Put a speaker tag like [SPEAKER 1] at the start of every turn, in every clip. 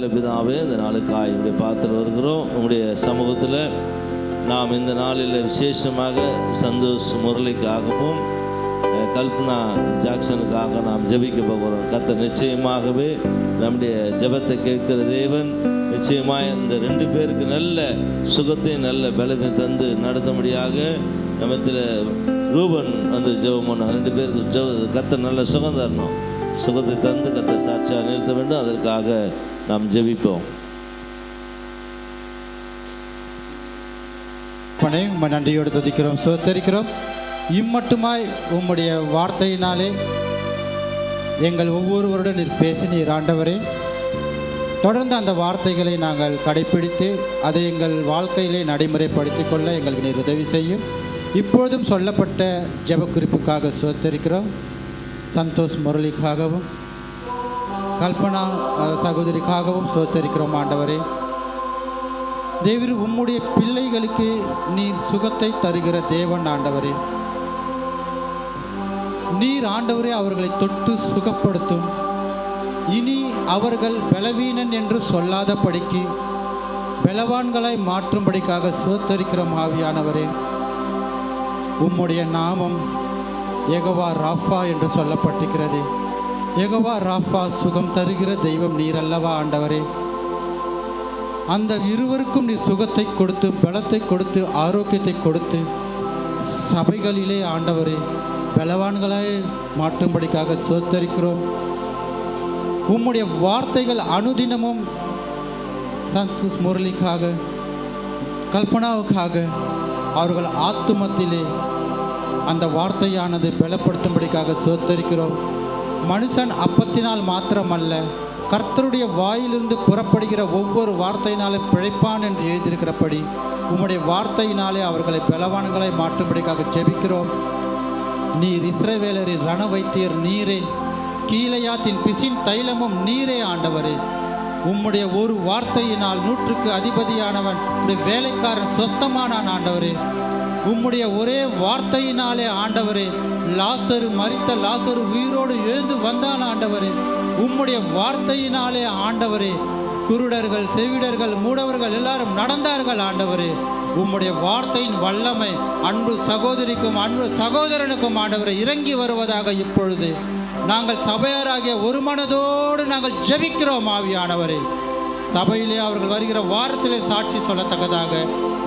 [SPEAKER 1] நல்ல பிதாவே, இந்த நாளுக்காய் உங்களுடைய பாத்திரம் வருகிறோம். உங்களுடைய சமூகத்தில் நாம் இந்த நாளில் விசேஷமாக சந்தோஷ் முரளிக்காகவும் கல்பனா ஜாக்சனுக்காக நாம் ஜெபிக்க போகிறோம். கர்த்தர் நிச்சயமாகவே நம்முடைய ஜெபத்தை கேட்கிற தேவன். நிச்சயமாக இந்த 2 பேருக்கு நல்ல சுகத்தையும் நல்ல பலத்தை தந்து நடத்தும்படியாக நம்மத்தில் ரூபன் வந்து ஜெபம் பண்ணோம். 2 பேருக்கு கர்த்தர் நல்ல சுகம் தரணும். சுகத்தை தந்து கர்த்தர் சாட்சியாக நிறுத்த வேண்டும். அதற்காக நாம் ஜெபிப்போம்.
[SPEAKER 2] நன்றியோடு துதிக்கிறோம், சோத்தரிக்கிறோம். இம்மட்டுமாய் உம்முடைய வார்த்தையினாலே எங்கள் ஒவ்வொருவருடன் நீர் பேசினீர் ஆண்டவரே. தொடர்ந்து அந்த வார்த்தைகளை நாங்கள் கடைப்பிடித்து அதை எங்கள் வாழ்க்கையிலே நடைமுறைப்படுத்திக் கொள்ள எங்களுக்கு நீர் உதவி செய்யும். இப்பொழுதும் சொல்லப்பட்ட ஜெப குறிப்புக்காக சோத்தரிக்கிறோம். சந்தோஷ் முரளிக்காகவும் கல்பனா சகோதரிக்காகவும் சோத்தரிக்கிறோம் ஆண்டவரே. தேவரீர், உம்முடைய பிள்ளைகளுக்கு நீர் சுகத்தை தருகிற தேவன் ஆண்டவரே. நீர் ஆண்டவரே அவர்களை தொட்டு சுகப்படுத்தும். இனி அவர்கள் பலவீனன் என்று சொல்லாதபடிக்கு பலவான்களாய் மாற்றும்படிக்காக சோத்தரிக்கிறோம் ஆவியானவரே. உம்முடைய நாமம் யெகோவா ராஃபா என்று சொல்லப்பட்டிருக்கிறது. யெகோவா ராஃபா சுகம் தருகிற தெய்வம் நீர் அல்லவா ஆண்டவரே. அந்த இருவருக்கும் நீர் சுகத்தை கொடுத்து பலத்தை கொடுத்து ஆரோக்கியத்தை கொடுத்து சபைகளிலே ஆண்டவரே பலவான்களாய் மாற்றும்படிக்காக சோத்தரிக்கிறோம். உம்முடைய வார்த்தைகள் அனுதினமும் சந்தோஷ் முரளிக்காக கல்பனாவுக்காக அவர்கள் ஆத்துமத்திலே அந்த வார்த்தையானது பலப்படுத்தும்படிக்காக சோத்தரிக்கிறோம். மனுஷன் அப்பத்தினால் மாத்திரமல்ல, கர்த்தருடைய வாயிலிருந்து புறப்படுகிற ஒவ்வொரு வார்த்தையினாலும் பிழைப்பான் என்று எழுதியிருக்கிறபடி உம்முடைய வார்த்தையினாலே அவர்களை பலவான்களை மாற்றும்படிக்காக ஜெபிக்கிறோம். நீர் இஸ்ரவேலரின் ரண வைத்தியர் நீரே, கீலேயாத்தின் பிசின் தைலமும் நீரே ஆண்டவரே. உம்முடைய ஒரு வார்த்தையினால் 100க்கு அதிபதியானவன் உடைய வேலைக்காரன் சொந்தமானான் ஆண்டவரே. உம்முடைய ஒரே வார்த்தையினாலே ஆண்டவரே லாசரு மரித்த லாசரு உயிரோடு எழுந்து வந்தான் ஆண்டவரே. உம்முடைய வார்த்தையினாலே ஆண்டவரே குருடர்கள் செவிடர்கள் மூடவர்கள் எல்லாரும் நடந்தார்கள் ஆண்டவரே. உம்முடைய வார்த்தையின் வல்லமை அன்பு சகோதரிக்கும் அன்பு சகோதரனுக்கும் ஆண்டவரை இறங்கி வருவதாக இப்பொழுது நாங்கள் சபையாராகிய ஒரு மனதோடு நாங்கள் ஜெபிக்கிறோம் ஆவியானவரே. சபையிலே அவர்கள் வருகிற வாரத்திலே சாட்சி சொல்லத்தக்கதாக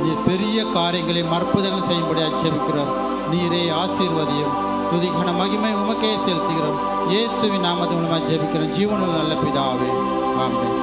[SPEAKER 2] நீர் பெரிய காரியங்களை அற்புதங்கள் செய்யும்படியாக ஜெபிக்கிறோம். நீரே ஆசீர்வதியும். துதிக்கான மகிமை உமக்கே செலுத்துகிறோம். இயேசுவின் நாமத்தின் மூலமாக ஜெபிக்கிறோம் ஜீவனுள்ள நல்ல பிதாவே, ஆமென்.